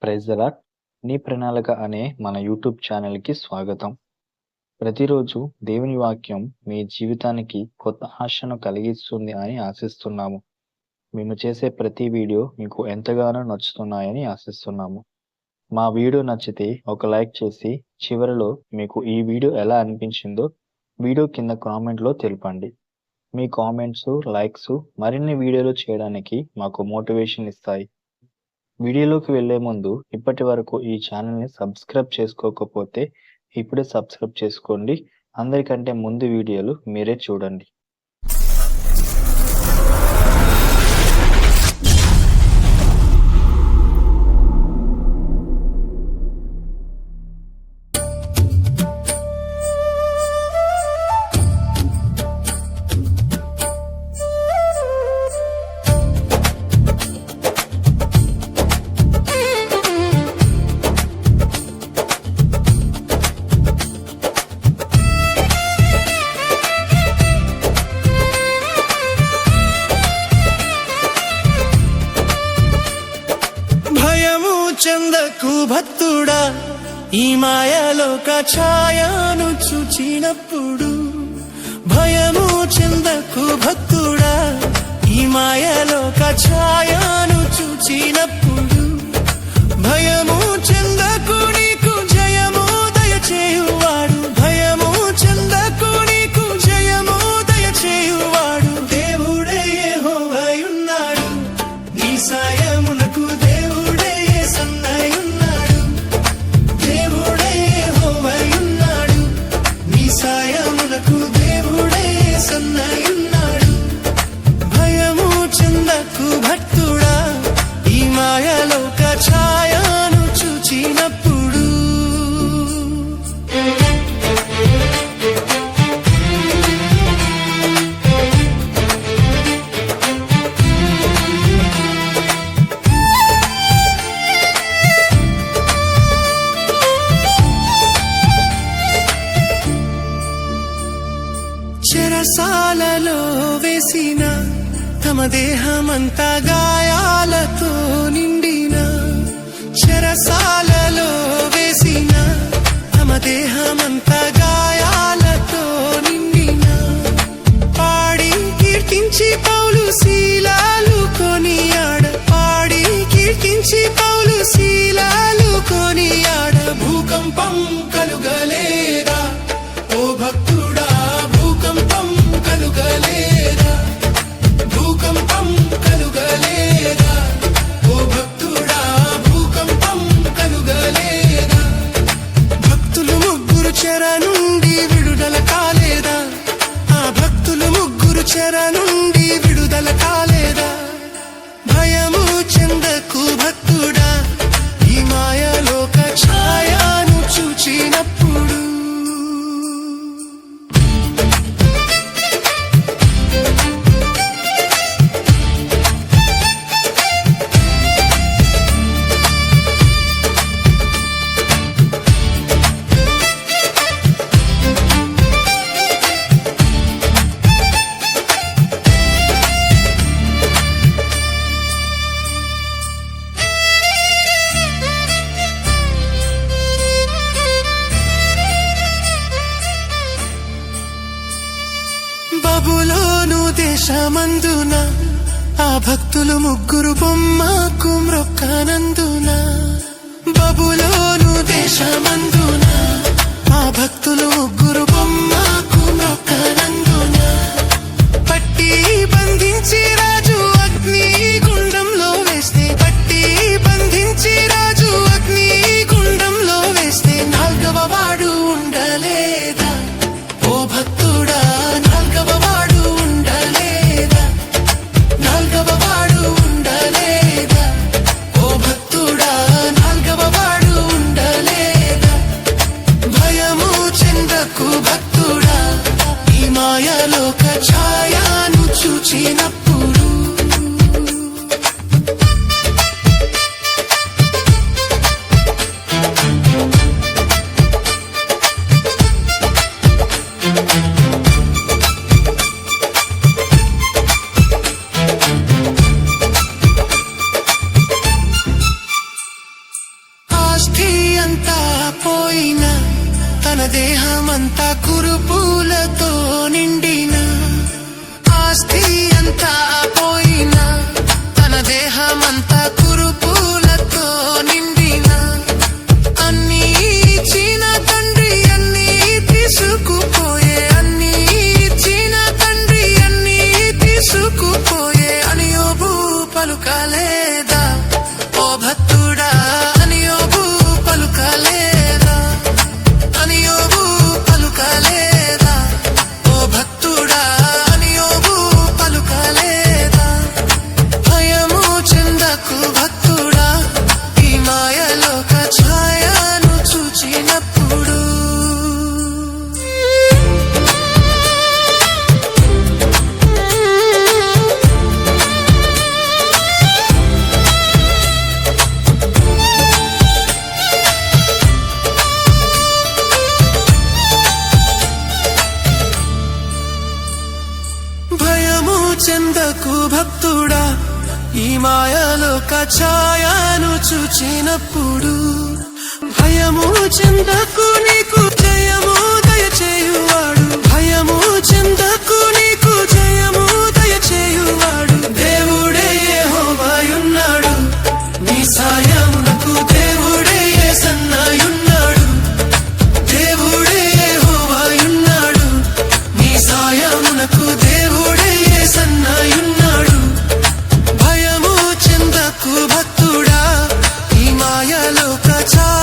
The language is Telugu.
Praise the lord. నీ ప్రణాళిక అనే మన యూట్యూబ్ ఛానల్‌కి స్వాగతం. ప్రతిరోజు దేవుని వాక్యం మీ జీవితానికి కొత్త ఆశను కలిగిస్తుంది అని ఆశిస్తున్నాము. మేము చేసే ప్రతి వీడియో మీకు ఎంతగానో నచ్చుతున్నాయని ఆశిస్తున్నాము. మా వీడియో నచ్చితే ఒక లైక్ చేసి చివరిలో మీకు ఈ వీడియో ఎలా అనిపించిందో వీడియో కింద కామెంట్‌లో తెలపండి. మీ కామెంట్స్, లైక్స్ మరిన్ని వీడియోలు చేయడానికి మాకు మోటివేషన్ ఇస్తాయి. వీడియోలోకి వెళ్లే ముందు ఇప్పటి వరకు ఈ ఛానల్ని సబ్స్క్రైబ్ చేసుకోకపోతే ఇప్పుడే సబ్స్క్రైబ్ చేసుకోండి. అందరికంటే ముందు వీడియోలు మీరే చూడండి. చందకు భక్తుడా, ఈ మాయలోక ఛాయను చూచినప్పుడు భయము చెందకు భక్తుడా, ఈ మాయలోక ఛాయను చూచినప్పుడు భయము చెందకు, నీకు జయము దయచేయువాడు. భయము చెందకు, నీకు జయము దయచేయువాడు. దేవుడే యెహోవాయున్నాడు, నీ సాయమునకు దేవుడే సన్నయున్నాడు. దేవుడే యెహోవాయున్నాడు, నీ సాయమునకు దేవుడే సన్నయున్నాడు. భయము చెందకు భక్తుడా, ఈ మాయలోక ఛాయను చూచినప్పుడు. చెరసాలలో వేసిన తమ దేహమంతా గాయాలతో నిండిన, చెరసాలలో వేసిన తమ దేహమంతా గాయాలతో నిండిన, పాడి కీర్తించి పౌలు శీలాలు కొనియాడ. పాడి కీర్తించి పౌలు శీలాలు కొనియాడ. భూకంపం కలుగలేదా ఓ భక్తుడా, భూకంపం కలుగలేదా, భూకంపం కలుగలేదా ఓ భక్తుడా, భూకంపం కలుగలేదా. భక్తులు ముగ్గురు చెర నుండి విడుదల కాలేదా, ఆ భక్తులు ముగ్గురు చెర నుండి విడుదల కాలేదా. భయము చెందకు భక్తుడా, ఈ మాయలోక ఛాయను చూచినప్పుడు. బబులోను దేశమందున ఆ భక్తులు ముగ్గురు బొమ్మకు మ్రొక్కనందున, బబులోను దేశమందున ఆ భక్తులు ముగ్గురు బొమ్మకు మ్రొక్కనందున, పట్టి బంధించి రాజు అగ్ని గుండంలో వేస్తే, పట్టి బంధించి రాజు అగ్ని గుండంలో వేస్తే నాల్గవ వాడు ఉండలేదా ఓ భక్తుడా, నాల్గవ వాడు ఉండలేదా, నాల్గవ వాడు ఉండలేదా ఓ భక్తుడా, ఆస్తి అంతా పోయిన తన దేహమంతా కురుపులతో నిండిన ఆస్తి అంతా పోయిన తన దేహమంతా కురుపులతో నిండిన అన్నీ ఇచ్చిన తండ్రి అన్నీ తీసుకుపోయే అన్నీ ఇచ్చిన తండ్రి అన్నీ తీసుకుపోయే అని యోబు పలుకలేదా ఓ భక్తుడా అని యోబు పలుకలేదా అని యోబు పలుకలేదా ఓ భక్తుడా అని యోబు పలుకలేదా భయము చెందకు భక్తుడా ఈ మాయలోక ఛాయను చూచినప్పుడు భయము చెందకు భక్తుడా ఈ మాయలోక ఛాయను చూచినప్పుడు భయము చెందకు నీకు జయము దయచేయువాడు భయము చెందకు నీకు జయము దయచేయువాడు దేవుడే యెహోవాయున్నాడు నీ సాయమునకు దేవుడే యేసయ్యున్నాడు దేవుడే యెహోవాయున్నాడు నీ సాయమునకు దేవుడే యేసయ్యున్నాడు భయము చెందకు భక్తుడా ఈ మాయలోక ఛాయ